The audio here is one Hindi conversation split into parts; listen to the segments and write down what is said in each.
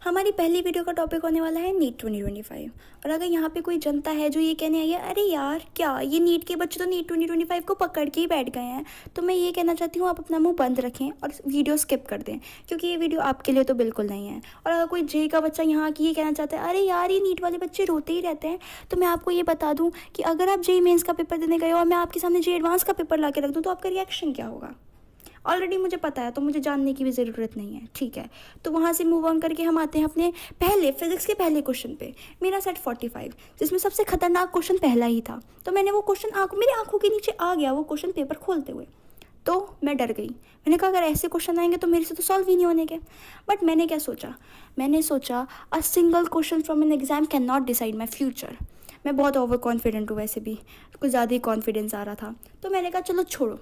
हमारी पहली वीडियो का टॉपिक होने वाला है नीट 2025। और अगर यहाँ पे कोई जनता है जो ये कहने आई है अरे यार क्या ये नीट के बच्चे तो नीट 2025 को पकड़ के ही बैठ गए हैं, तो मैं ये कहना चाहती हूँ आप अपना मुंह बंद रखें और वीडियो स्किप कर दें, क्योंकि ये वीडियो आपके लिए तो बिल्कुल नहीं है। और अगर कोई जे का बच्चा यहाँ की ये कहना चाहता है अरे यार ये नीट वाले बच्चे रोते ही रहते हैं, तो मैं आपको ये बता दूँ कि अगर आप जे मेन्स का पेपर देने गए और मैं आपके सामने जे एडवांस का पेपर ला के रख दूँ तो आपका रिएक्शन क्या होगा? ऑलरेडी मुझे पता है, तो मुझे जानने की भी ज़रूरत नहीं है, ठीक है। तो वहाँ से मूव ऑन करके हम आते हैं अपने पहले फिजिक्स के पहले क्वेश्चन पे। मेरा सेट 45 जिसमें सबसे खतरनाक क्वेश्चन पहला ही था, तो मैंने वो क्वेश्चन मेरी आंखों के नीचे आ गया वो क्वेश्चन पेपर खोलते हुए, तो मैं डर गई। मैंने कहा अगर ऐसे क्वेश्चन आएंगे तो मेरे से तो सॉल्व ही नहीं होने के। बट मैंने क्या सोचा, मैंने सोचा a single question from an exam can not decide my future. मैं बहुत ओवर कॉन्फिडेंट हूँ, वैसे भी कुछ ज़्यादा ही कॉन्फिडेंस आ रहा था, तो मैंने कहा चलो छोड़ो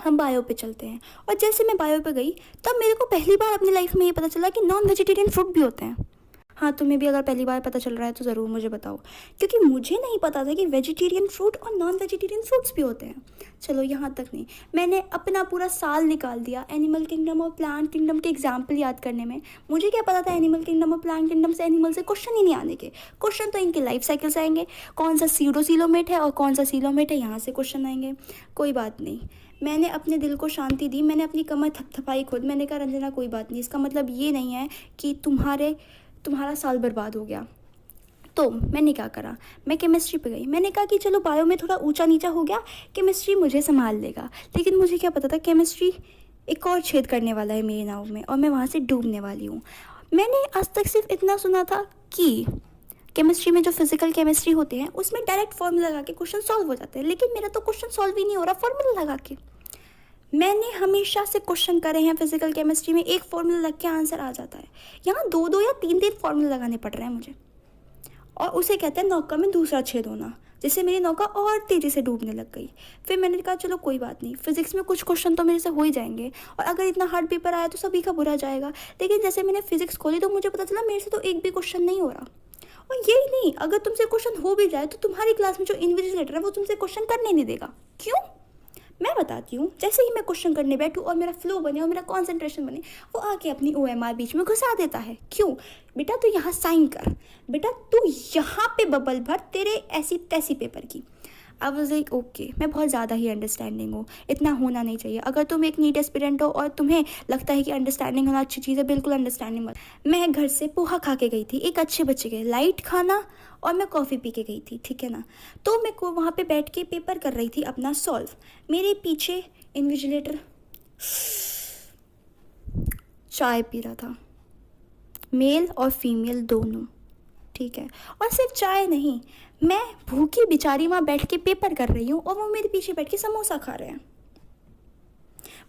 हम बायो पे चलते हैं। और जैसे मैं बायो पे गई तब मेरे को पहली बार अपनी लाइफ में ये पता चला कि नॉन वेजिटेरियन फ्रूट भी होते हैं। हाँ, तुम्हें भी अगर पहली बार पता चल रहा है तो ज़रूर मुझे बताओ, क्योंकि मुझे नहीं पता था कि वेजिटेरियन फ्रूट और नॉन वेजिटेरियन फ्रूट्स भी होते हैं। चलो यहाँ तक नहीं, मैंने अपना पूरा साल निकाल दिया एनिमल किंगडम और प्लांट किंगडम के एग्जाम्पल याद करने में। मुझे क्या पता था एनिमल किंगडम और प्लांट किंगडम से एनिमल से क्वेश्चन ही नहीं आने के। क्वेश्चन तो इनके लाइफ साइकिल से आएंगे, कौन सा सीडोसीलोमेट है और कौन सा सीलोमेट है, यहाँ से क्वेश्चन आएंगे। कोई बात नहीं, मैंने अपने दिल को शांति दी, मैंने अपनी कमर थपथपाई खुद। मैंने कहा रंजना कोई बात नहीं, इसका मतलब ये नहीं है कि तुम्हारा साल बर्बाद हो गया। तो मैंने क्या करा, मैं केमिस्ट्री पे गई। मैंने कहा कि चलो बायो में थोड़ा ऊंचा नीचा हो गया, केमिस्ट्री मुझे संभाल लेगा। लेकिन मुझे क्या पता था केमिस्ट्री एक और छेद करने वाला है मेरी नाव में और मैं वहाँ से डूबने वाली हूँ। मैंने आज तक सिर्फ इतना सुना था कि केमिस्ट्री में जो फिजिकल केमिस्ट्री होते हैं उसमें डायरेक्ट फॉर्मूला लगा के क्वेश्चन सॉल्व हो जाते हैं, लेकिन मेरा तो क्वेश्चन सॉल्व ही नहीं हो रहा फॉर्मूला लगा के। मैंने हमेशा से क्वेश्चन करे हैं फिजिकल केमिस्ट्री में, एक फॉर्मूला लग के आंसर आ जाता है। यहाँ दो या तीन फॉर्मूला लगाने पड़ रहे हैं मुझे, और उसे कहते हैं नौका में दूसरा छेद होना, जिससे मेरी नौका और तेज़ी से डूबने लग गई। फिर मैंने कहा चलो कोई बात नहीं, फिजिक्स में कुछ क्वेश्चन तो मेरे से हो ही जाएंगे, और अगर इतना हार्ड पेपर आया तो सभी का बुरा जाएगा। लेकिन जैसे मैंने फिजिक्स खोली तो मुझे पता चला मेरे से तो एक भी क्वेश्चन नहीं हो रहा। और यही नहीं, अगर तुमसे क्वेश्चन हो भी जाए तो तुम्हारी क्लास में जो इन्विजिलेटर है वो तुमसे क्वेश्चन करने नहीं देगा। क्यों? मैं बताती हूँ। जैसे ही मैं क्वेश्चन करने बैठूँ और मेरा फ्लो बने और मेरा कंसंट्रेशन बने, वो आके अपनी OMR बीच में घुसा देता है। क्यों? बेटा तू यहाँ साइन कर, बेटा तू यहाँ पे बबल भर तेरे ऐसी तैसी पेपर की। आई वाज लाइक ओके, मैं बहुत ज़्यादा ही अंडरस्टैंडिंग हूँ, इतना होना नहीं चाहिए। अगर तुम एक नीट एस्पिरेंट हो और तुम्हें लगता है कि अंडरस्टैंडिंग होना अच्छी चीज़ है, बिल्कुल अंडरस्टैंडिंग मत। मैं घर से पोहा खा के गई थी, एक अच्छे बच्चे के लाइट खाना, और मैं कॉफ़ी पी के गई थी, ठीक है ना। तो मैं को वहाँ पे बैठ के पेपर कर रही थी अपना सॉल्व। मेरे पीछे इन्विजिलेटर चाय पी रहा था, मेल और फीमेल दोनों, ठीक है। और सिर्फ चाय नहीं, मैं भूखी बेचारी वहाँ बैठ के पेपर कर रही हूँ और वो मेरे पीछे बैठ के समोसा खा रहे हैं।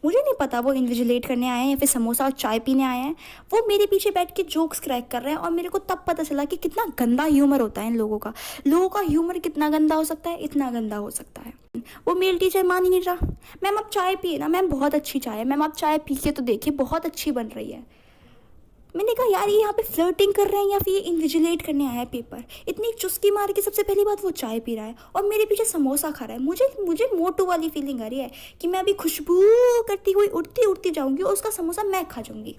मुझे नहीं पता वो इन्विजिलेट करने आए हैं या फिर समोसा और चाय पीने आए हैं। वो मेरे पीछे बैठ के जोक्स क्रैक कर रहे हैं और मेरे को तब पता चला कि कितना गंदा ह्यूमर होता है इन लोगों का। लोगों का ह्यूमर कितना गंदा हो सकता है, इतना गंदा हो सकता है। वो मेल टीचर मान ही नहीं रहा। मैम आप चाय पिए ना, मैम बहुत अच्छी चाय है, मैम आप चाय पी के तो देखिए बहुत अच्छी बन रही है। मैंने कहा यार ये यहाँ पे फ्लर्टिंग कर रहे हैं या फिर ये इन्विजिलेट करने आया है पेपर। इतनी चुस्की मार के सबसे पहली बात वो चाय पी रहा है और मेरे पीछे समोसा खा रहा है। मुझे मोटू वाली फीलिंग आ रही है कि मैं अभी खुशबू करती हुई उड़ती उड़ती जाऊंगी और उसका समोसा मैं खा जाऊंगी।